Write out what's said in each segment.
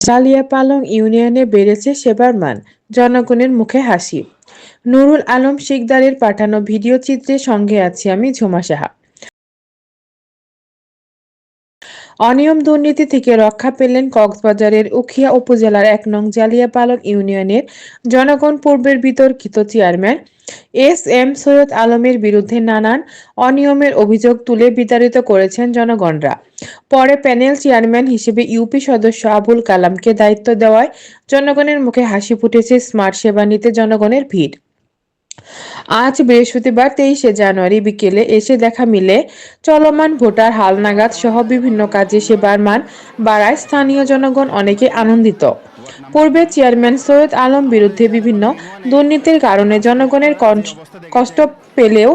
সালিয়াপালং ইউনিয়নে বেড়েছে সেবার মান, জনগণের মুখে হাসি। নুরুল আলম শিকদারের পাঠানো ভিডিও চিত্রের সঙ্গে আছি আমি ঝুমা সাহা। অনিয়ম দুর্নীতি থেকে রক্ষা পেলেন কক্সবাজারের উখিয়া উপজেলার ১ নং জালিয়াপালং ইউনিয়নের জনগণ। পূর্বের বিতর্কিত চেয়ারম্যান এস.এম. সৈয়দ আলমের বিরুদ্ধে নানান অনিয়মের অভিযোগ তুলে বিতাড়িত করেছেন জনগণরা। পরে প্যানেল চেয়ারম্যান হিসেবে ইউপি সদস্য আবুল কালামকে দায়িত্ব দেওয়ায় জনগণের মুখে হাসি ফুটেছে। স্মার্ট সেবা নিতে জনগণের ভিড়। আজ বৃহস্পতিবার ২৩শে জানুয়ারি বিকেলে এসে দেখা মিলে চলমান ভোটার হালনাগাদ সহ বিভিন্ন কাজে সেবার মান বাড়ায় স্থানীয় জনগণ অনেকে আনন্দিত। পূর্বে চেয়ারম্যান সৈয়দ আলম বিরুদ্ধে বিভিন্ন দুর্নীতির কারণে জনগণের কষ্ট পেলেও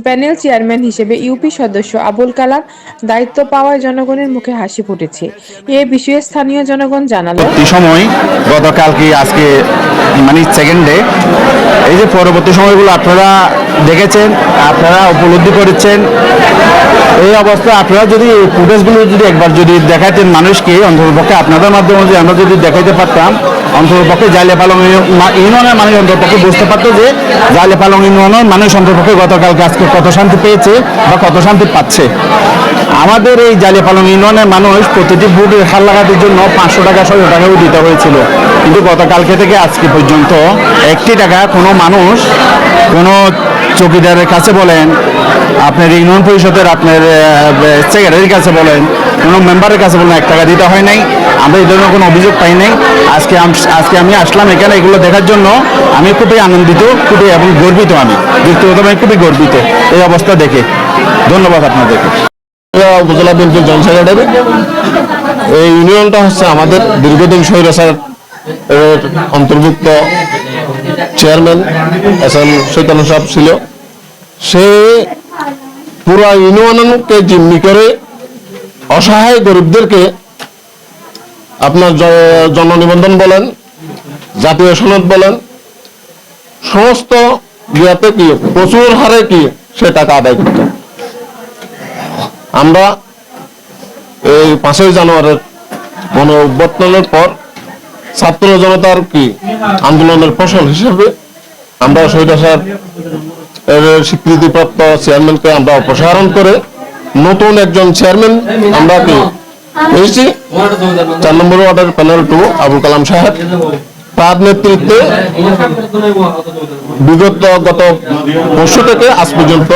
প্যানেল চেয়ারম্যান হিসেবে ইউপি সদস্য আবুল কালাম দায়িত্ব পাওয়ায় জনগণের মুখে হাসি ফুটেছে। এ বিষয়ে স্থানীয় জনগণ জানালো, সময় গতকালকে আজকে মানে সেকেন্ডে এই যে পরবর্তী সময়গুলো আপনারা দেখেছেন, আপনারা উপলব্ধি করেছেন। এই অবস্থায় আপনারা যদি ফুটেজগুলো যদি একবার যদি দেখাতেন মানুষকে, অন্ততপক্ষে আপনাদের মাধ্যমে যদি আমরা যদি দেখাইতে পারতাম, অন্ততপক্ষে জালিয়াপালং ইউনিয়নের মানুষ অন্ততপক্ষে বুঝতে পারতো যে জালিয়াপালং ইউনিয়নের মানুষ অন্ততপক্ষে গতকালকে আজকে কত শান্তি পেয়েছে বা কত শান্তি পাচ্ছে। আমাদের এই জালিয়াপালং ইউনিয়নের মানুষ প্রতিটি ভোটের হাল লাগানোর জন্য ৫০০ টাকা ৬০০ টাকাও দিতে হয়েছিল, কিন্তু গতকালকে থেকে আজকে পর্যন্ত ১টি টাকা কোনো মানুষ, কোনো চৌকিদারের কাছে বলেন, আপনার ইউনিয়ন পরিষদের আপনার সেক্রেটারির কাছে বলেন, কোনো মেম্বারের কাছে বলেন, ১ টাকা দিতে হয় নাই। আমরা এই ধরনের কোনো অভিযোগ পাই নাই। আজকে আমি আসলাম এখানে এগুলো দেখার জন্য। আমি খুবই আনন্দিত, খুবই এবং গর্বিত। আমি ব্যক্তিগতভাবে খুবই গর্বিত এই অবস্থা দেখে। ধন্যবাদ আপনাদেরকে। উপজেলা বিএনপির জয়েন্ট সেক্রেটারি। এই ইউনিয়নটা হচ্ছে আমাদের দীর্ঘদিন স্বৈরাচার অন্তর্ভুক্ত চেয়ারম্যান এস.এম. সৈয়দ আলম সাহেব ছিল। সে পুরো ইউনিয়নকে জিম্মি করে অসহায় গরিবদেরকে আপনার জননিবন্ধন বলেন, জাতীয় সনদ বলেন, সমস্ত ইয়াতে কি প্রচুর হারে কি সে টাকা আদায় করত। আমরা এই ৫ই জানুয়ারির গণ অভ্যুত্থানের পর ছাত্র জনতার কি আন্দোলনের ফসল হিসেবে আমরা স্বৈরাচার স্বীকৃতিপ্রাপ্ত চেয়ারম্যানকে আমরা অপসারণ করে নতুন একজন চেয়ারম্যান আমরা কি পেয়েছি। ৪ নম্বর ওয়ার্ডের প্যানেল 2 আবুল কালাম সাহেব, তার নেতৃত্বে বিগত গত বর্ষ থেকে আজ পর্যন্ত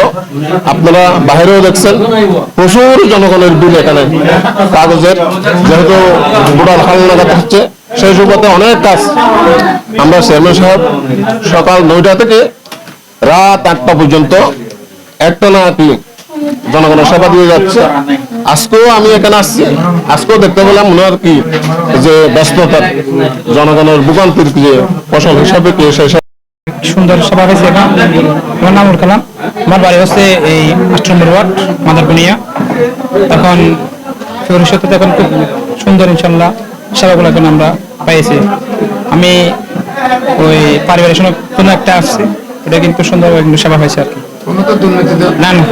আপনারা বাহিরেও দেখছেন প্রচুর জনগণের বিল এখানে কাগজের, যেহেতু ভোটার হালনাগাদ হচ্ছে সেই সুবাদে অনেক কাজ আমরা চেয়ারম্যান সাহেব সকাল ৯টা থেকে রাত ৮টা পর্যন্ত একটানা কি জনগণের সেবা দিয়ে যাচ্ছে। আজকেও আমি এখানে আসছি, আজকেও দেখতে পেলাম মনে হয় কি যে ব্যস্ততা জনগণের ভোগান্তির যে ফসল হিসাবে কি সেই সুন্দর সভা হয়েছে। আমার নাম আবুল কালাম, আমার বাড়ি হচ্ছে এই ৮ নম্বর ওয়ার্ড মাদারবনিয়া। এখন ভবিষ্যতে এখন খুব সুন্দর ইনশাল্লাহ সেবাগুলো এখন আমরা পাইছি। আমি ওই পারিবারিক কোনো একটা আসছি, এটা কিন্তু সুন্দর সেবা হয়েছে আর কি। না না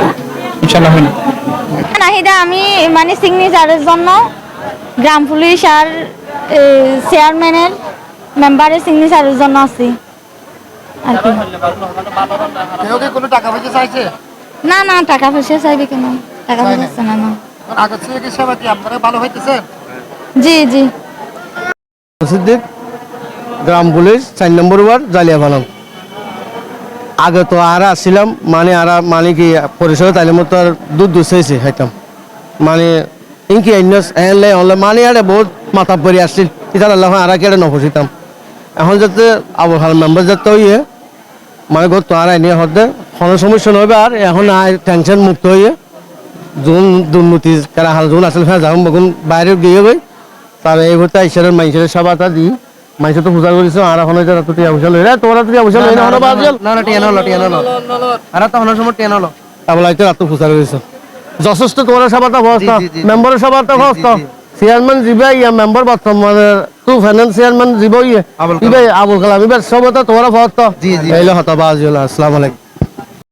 ইনশাল্লাহ হয়নি। নাহিদা, আমি মানে সিগনেচারের জন্য গ্রাম পুলিশ আর চেয়ারম্যানের মেম্বারের সিগনেচারের জন্য আছি আর কি। কোনো টাকা পয়সা চাইছে? না না, টাকা পয়সা চাইবে কেন? টাকা পয়সা না না। আগের থেকে কি সেবা কি আপনারা ভালো হইতেছেন? জি জি। সিদ্দিক, গ্রাম পুলিশ ৪ নম্বর ওয়ার্ড জালিয়াপালং। আগে তো আর আসছিলাম মানে কি পরিষদ তাইলে মতো আর দুধ চাইছে খাইতাম মানে ইনকি মানে আরে বহুত মাথা পরি আসছিল ইতার আল্লাহ আর কেটে নফসিতাম। এখন যাতে আবুল কালাম মেম্বার যাতে হইয়ে মানে গত আর আইনি হতে কোনো সমস্যা নইবে। আর এখন টেনশন মুক্ত হইয়ে যোন দুর্নীতি তারা হাল যোন আসলে ফেরা যাও বগুন বাইরে গিয়ে গই তার এই ভর্তি ঈশ্বরের মানুষের সবাটা দিই। মানুষ তো পূজা করেছ আর এখন টিয়া পয়সা লই তোরা টিয়া পয়সা লই না টিয়া নলো আর তখন সময় টিয়া নলো তাহলে রাত পূজা করেছ যথেষ্ট তোমার সবাটা ব্যবস্থা মেম্বারের সবাটা ব্যবস্থা চেয়ারম্যান জিবে ইয়া মেম্বার বর্তমানে টু ফাইন্যান্স চেয়ারম্যান জিবে ইয়ে আবুল কালাম এবার সবাটা তোমার ব্যবস্থা এই হতো বাজিউল্লাহ। আসসালামু আলাইকুম।